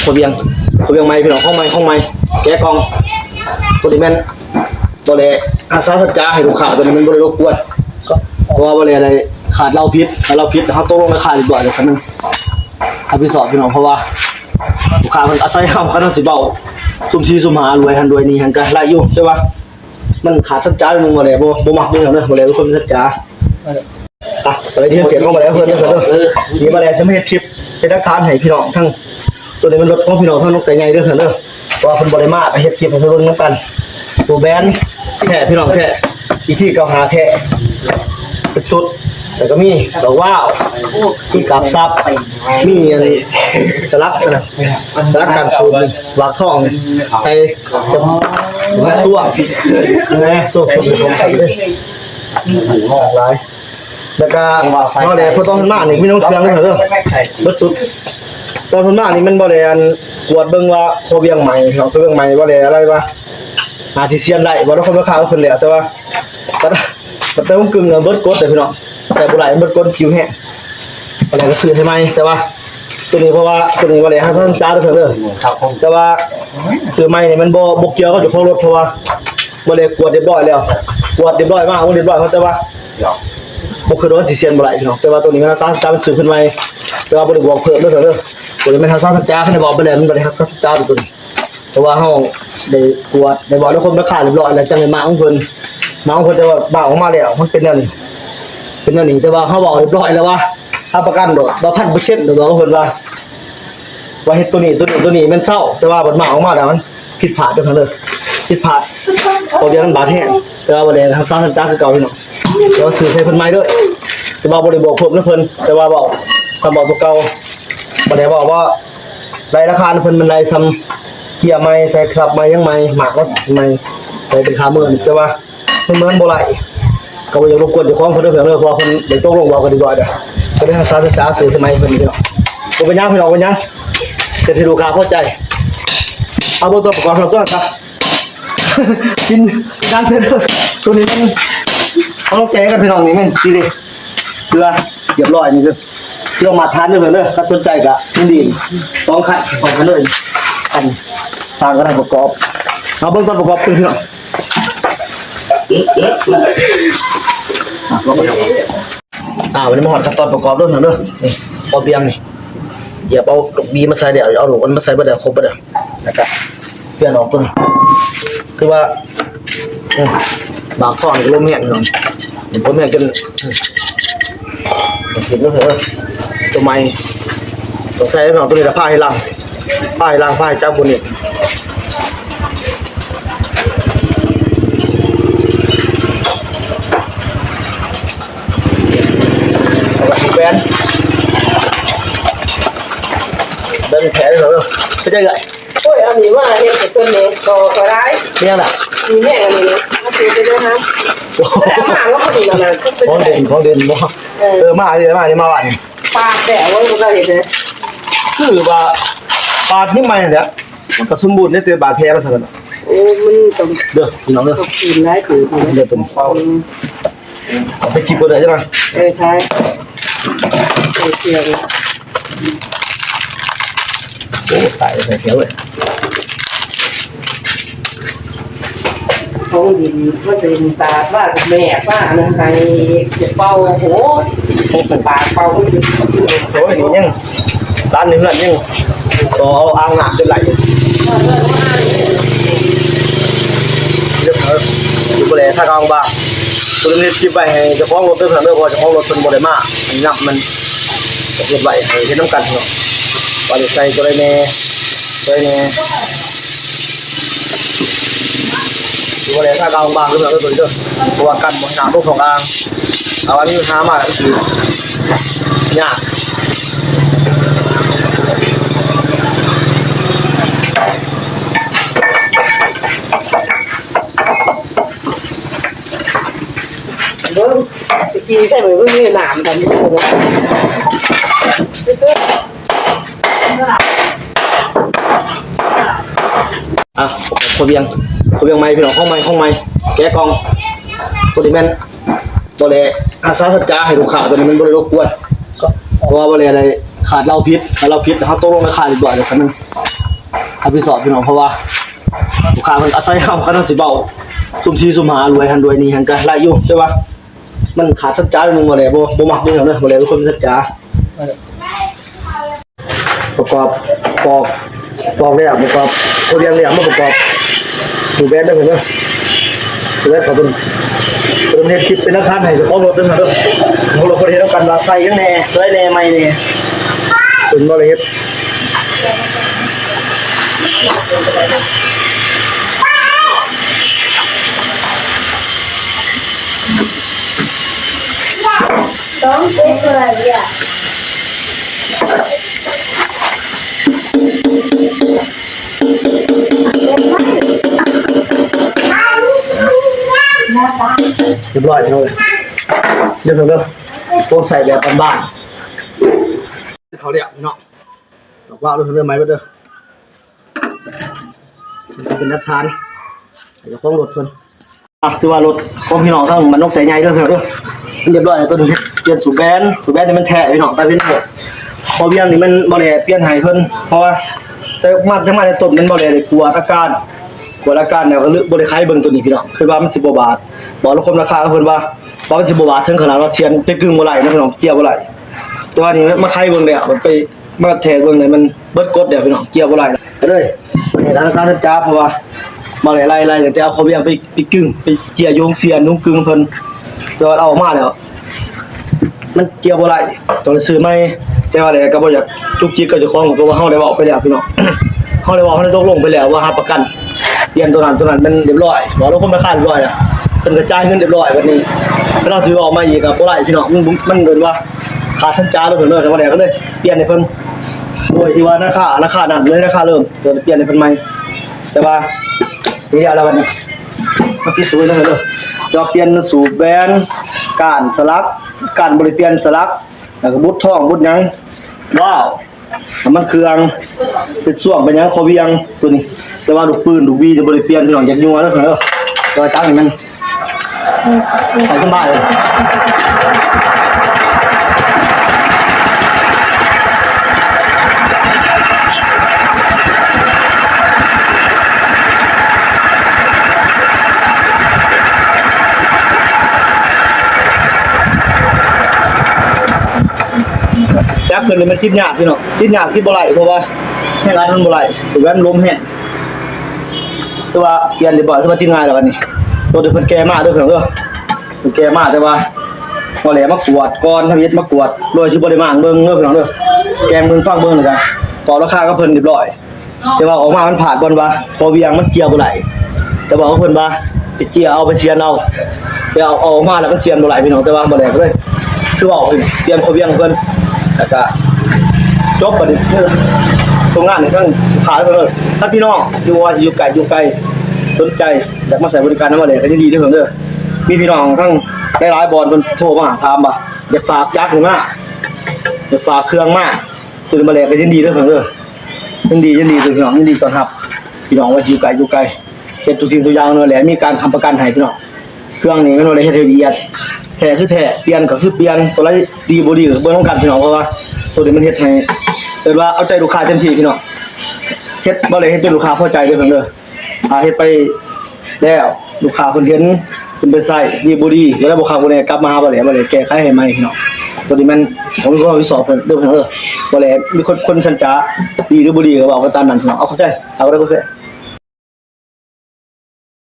คนเบียงไม้พี่น้องห้องไม้แกะกองตัวนี้แม่นตัวเละอาซาสัจจาให้ลูกค้าตัวนี้มันบริโภคกวนก็เพราะว่าบริอะไรขาดเราพิษนะครับต้องลงไปขาดอีกบ่อยเลยครับนึงถ้าพี่สอบพี่น้องเพราะว่าลูกค้ามันอาศัยเขาเขาต้องสิเบาซุ่มซีซุ่มหารวยหันรวยนี่หันกันไล่อยู่ใช่ปะมันขาดสัจจาหนึ่งมาเลยบ่มักนี่เหรอเนี่ยมาเลยทุกคนสัจจาสวัสดีเปลี่ยนเข้ามาแล้วเพื่อนนี่มาแล้วจะไม่เห็นคลิปเป็นนักทานให้พี่น้องทั้งตัวนี้มันรถของพี่น้องทั้งนกแต่ใหญ่ด้วยเถอะเนอะว่าคนบริมาเฮ็ดคลิปให้เพื่อนน้ำกันตัวแบนแท้พี่น้องแท้อีที่เก่าหาแท้เป็นสุดแต่ก็มีดอกว้าวที่กับซับมีอะไรสลักนะสลักการสูบวากท่องใส่มาซ่วงนะซ่วงของใส่ด้วยหลายแล้วก็นอกจากพอต้องมากนี่พี่น้องเครื่องนี่เถอะรถสุดตอนมากนี่มันบ่ได้อันกวดเบิ่งว่าโคเบียงใหม่เขาเบิ่งใหม่บ่ได้อะไรวะอาทิเซียนได้บ่ต้องคนราคาเพิ่นแล้วแต่ว่าแต่ต้องกึ่งเบิดกดแต่พี่น้องแต่บ่หลายเบิดกดคิวแฮะอะไรก็ซื้อใช่มั้ยแต่ว่าตัวนี้เพราะว่าตัวนี้บ่ได้5ซั่นจ้าเด้อเด้อครับผมแต่ว่าซื้อใหม่นี่มันบ่เกี่ยวกับเจ้าของรถเพราะว่าบ่ได้กวดเรียบร้อยแล้วกวดเรียบร้อยมากเรียบร้อยแต่ว่าบ่คือโดนสิเซียนบ่หลายพี่น้องแต่ว่าตัวนี้มันซ่าจ้ามันซื้อขึ้นใหม่แต่ว่าบ่ได้บอกเพิ่มเด้อเด้อตัวนี้มันซ่าจ้าเพิ่นได้บอกไปแล้วมันบ่ได้ซ่าจ้าตัวนี้แต่ว่าเฮาได้กวดได้บอกทุกคนราคาเรียบร้อยแล้วจังได้มาของเพิ่นแต่ว่าบ้าออกมาแล้วมันเป็นแนวนี้แต่ว่าเฮาบอกเรียบร้อยแล้วว่ารับประกันโดดบ่ 1,000% โดดบอกเพิ่นว่าเฮ็ดตัวนี้มันเศร้าแต่ว่าบัดมาออกมาแล้วมันผิดพลาดเด้อเด้อผิดพลาดตัวเดียวมันบาดแห้งแต่ว่าบ่ได้ซ่าจ้าคือเก่าพี่น้องเราซื้อใส่เพิ่นใหม่เด้อแต่ว่าบ่ได้บอกเพิ่มนะเพิ่นแต่ว่าบอกสำบอกตัวเก่าบ่ได้บอกว่าได้ราคาเพิ่นมันได้ซ้ำเกียร์ใหม่ใส่ครับใหม่ยังใหม่หมากรถใหม่ได้เป็นค่ามื้อแต่ว่าเพิ่นบ่ไหลก็บ่อยากรบกวนเจ้าของเพิ่นเด้อเพราะว่าเพิ่นได้ตกลงบอกกันดีกว่าเด้อก็ได้ซ่าจ้าซื้อสมัยเพิ่นนี่เนาะบ่เป็นหยังพี่น้องบ่เป็นหยังเสร็จให้ลูกค้าพอใจเอาเบอร์ตัวประกอบตัวครับกินดังเถิดตัวนี้มันต้องแก้กันพี่น้องนี่แม่นดีๆเพื่อเรียบร้อยนี่คือเรื่องมาทานด้วยเด้อถ้าสนใจก็ยินดีต้องคัดของกันเลยอันสร้างกันให้ประกอบเอาเบื้องต้นประกอบพี่น้องวันนี้มาหอดขั้นตอนประกอบด้วยเด้อนี่เอาเบียงนี่เหยียบเอาลูกบีมาใส่เดี๋ยวเอาลูกมันมาใส่บ่ได้ครบบ่ได้นะครับเปลี่ยนออกต้นคือว่าบางท่อนก็ลมแห้งพี่น้องผมแห้งจนเห็นแล้วเหรอตัวไม้ต้องใส่พี่น้องตัวนี้จะผ้าให้ล้างผ้าให้จับบนนี่แบนแขนเหรอไม่ใช่ไงโอ้ยอันนี้ว่าเห็ดเป็นเนี่ยก็ได้เนี่ยแหละมีแม่อันนี้มาซื้อไปด้วยนะแต่มาว่าคนนี้เราเนี่ยของเด่นบ่มาเลยมาวันปลาแต่ว่าเราเห็นเลยคือว่าปลาที่ไม่เนี่ยมันก็สมบูรณ์ได้ตัวปลาแพ้มาสักหน่อยโอ้มันต้องเด้อพี่น้องเด้อต้องกินได้ถือเด้อเป็นเป้าไปกินบ่ได้ใช่ไหมใช่เกี่ยวโอ้ตายไปเกี่ยวเลยเขาดีมันเป็นตาว่าแม่ป้านั่นใครจะเป่าโหปากเป่าไม่หยุดโอ้ยนี่ยังร้านนี้เพื่อนยังก็เอาอ่างน้ำจนไหลเดี๋ยวอยู่บริเวณท่ากลางบ้านตัวนี้ชิบไปให้เจ้าของรถเพื่อนเด้อพอเจ้าของรถเป็นบริมานับมันเก็บไว้ให้เห็นน้ำกันเนาะบริใส่ตัวนี้อยู่บริเวณท่ากลางบ้านเพื่อนเด้อตัวนี้เด้อเพราะว่ากันบริหารพวกของอ่างเอาอันนี้หามาก็คือยากเบิ้งตะกี้ใช่ไหมเบิ้งนี่หนามกันนี่เลยคนเบียงไม้พี่น้องห้องไม้แกะกองตัวนี้แม่นตัวเละอาซาสัจจาให้ลูกค้าตัวนี้มันบริโภคกวนก็เพราะว่าบริอะไรข ขาดเราพิษแล้วเราพิษเขาตกลงราคาดีกว่าเดี๋ยวคันนึงถ้าพี่สอบพี่น้องเพราะว่าลูกค้ามันอาศัยเขาเขาต้องสิเบาสุ่มซีสุ่มหารวยหันรวยนี่หันกันไล่อยู่ใช่ปะมันขาดสัจจะนึงบ่ได้บ่มักนี่เนาะบ่ได้ทุกคนสัจจะประกอบปอกแล้วประกอบคนเรียงแล้วมาประกอบถูกแบนได้เพิ่นเด้อถูกแบนขอบคุณเริ่มเฮ็ดคลิปเป็นอาคารให้เจ้าของรถเด้อเด้อของรถบ่ได้ต้องการว่าใส่จังแน่ใส่แน่ใหม่แน่เป็นบ่ได้เฮ็ดDon't take it, yeah. เรียบร้อยเลยเรียบร้อยเลยต้องใส่แบบบ้านๆเขาเรียกเนาะบอกว่าเราเรื่องไม้ก็เด้อเป็นนักทานจะคล้องรถเพิ่นถือว่ารถของพี่น้องทั้งมันนกแต่ใหญ่เด้อเพิ่นเด้อเรียบร้อยตัวนึงเปลี่ยนสูบแบนนี่มันแทะพี่น้องแต่พี่น้องพอเบี้ยงนี่มันบ่ได้เปลี่ยนให้เพิ่นเพราะว่าแต่มาจังมาในต้นมันบ่ได้กลัวอาการเนี่ยก็บ่ได้ขายเบิ่งตัวนี้พี่น้องคือว่ามัน10กว่าบาทบอกแล้วคมราคาเพิ่นว่ามัน10กว่าบาทถึงขนาดว่าเทียนไปกึ่งบ่ไหลนะพี่น้องเจียวบ่ไหลแต่ว่านี่มาขายเบิ่งแล้วมันไปมาแทะเบิ่งเลยมันเบิดกดเดี๋ยวพี่น้องเจียวบ่ไหลก็เลยร้านซ่าจ้าเพราะว่าบ่ได้ไล่แต่เอาเขาเบี้ยงไปกึ่งไปเจียโยงเสียนุ่งกึ่งเพิ่นแต่ว่าเอาออกมาแล้วมันเกี่ยวบ่ไหลต้องซื้อใหม่แต่ว่าก็บ่อยากจุกจิกกับเจ้าของตัวว่าเฮาได้เว้าไปแล้วพี่น้อง เฮาได้เว้าเฮาได้ตกลงไปแล้วว่ารับประกันเปลี่ยนตัวนั้นมันเรียบร้อยบ่เราคนมาค่าเรียบร้อยแล้วเพิ่นก็จ่ายเงินเรียบร้อยวันนี้ถ้าเราสิออกมาอีกก็บ่ไหลพี่น้องมันเดินว่าขาดสัญญาแล้วเพิ่นเลยก็บ่ได้ก็เลยเปลี่ยนให้เพิ่นโดยที่ว่าราคานั้นเลยราคาเริ่มเดี๋ยวเปลี่ยนให้เพิ่นใหม่แต่ว่านี่อะไรบัดนี้มันติดตัวเลยเด้อจะเปลี่ยนสูบแบนการสลักการบริเปลี่ยนสลักแล้วก็บุดท่องบุดหยังว้าวมันเครื่องเป็นส่วงเป็นหยังคอเวียงตัวนี้แต่ว่าลูกปืนลูกวีจะบริเปลี่ยนพี่น้องอยากยุ่งแล้วเด้อตัวจังนี่มันใส่สบายเลยจักเพิ่นเลยมันติดยากพี่น้องติดยากที่บ่ไหลเพราะว่าแห้งอันมันบ่ไหลสิแว่นลมแห้งแต่ว่าเปลี่ยนได้บ่ถือว่าติดง่ายแล้วกันนี่ตัวเพิ่นแก่มากเด้อเพิ่นเพิ่นแก่มากแต่ว่าบ่แลมากวดก่อนทำเฮ็ดมากวดโดยสิบ่ได้มางเบิ่งเด้อพี่น้องเด้อแกงเบิ่งฟังเบิ่งเลยจ้ะต่อราคากับเพิ่นเรียบร้อยแต่ว่าออกมามันผ่านบ่ว่าพอเวียงมันเกี่ยวบ่ไหลแต่ว่าเพิ่นว่าไปเจียเอาไปเชียนเอาแต่เอาออกมาแล้วมันเชียนบ่ไหลพี่น้องแต่ว่าบ่แลก็เลยคือว่าเปลี่ยนพอเวียงเพิ่นแล้วก็จบประเด็นตรงงานในทั้งขายไปเลยถ้าพี่น้องอยู่ว่าอยู่ไกลสนใจอยากมาใส่บริการน้ำมันเลยก็ดีด้วยเด้อมีพี่น้องทั้งหลายบอลคนโทรมาถามว่าอยากฝากจักรหรือมาอยากฝากเครื่องมาตัวมาเลยก็ดีด้วยเด้อยินดีตัวพี่น้องยินดีตอนรับพี่น้องว่าอยู่ไกลเฮ็ดทุกสิ่งทุกอย่างนั่นแหละมีการทำประกันให้พี่น้องเครื่องนี้มันบ่ได้เฮ็ดละเอียดแท้คือแท้เปลี่ยนก็คือเปลี่ยนตัวไรดีบ่ดีเบิ่งต้องกันพี่น้องเพราะว่าตัวนี้มันเฮ็ดให้เกิดว่าเอาใจลูกค้าเต็มที่พี่น้องเฮ็ดบ่ได้เฮ็ดเป็นลูกค้าพอใจเด้อเพิ่นเด้อเฮ็ดไปแล้วลูกค้าเพิ่นเห็นเพิ่นไปใส่ดีบ่ดีแล้วลูกค้าบ่ได้กลับมาหาบ่ได้แก้ไขให้ใหม่พี่น้องตัวนี้มันผมมีความวิสอบเพิ่นเด้อเพิ่นบ่ได้มีคนสัญญาดีหรือบ่ดีก็เว้ากันตามนั้นพี่น้องเอาเข้าใจเอาได้บ่เซ่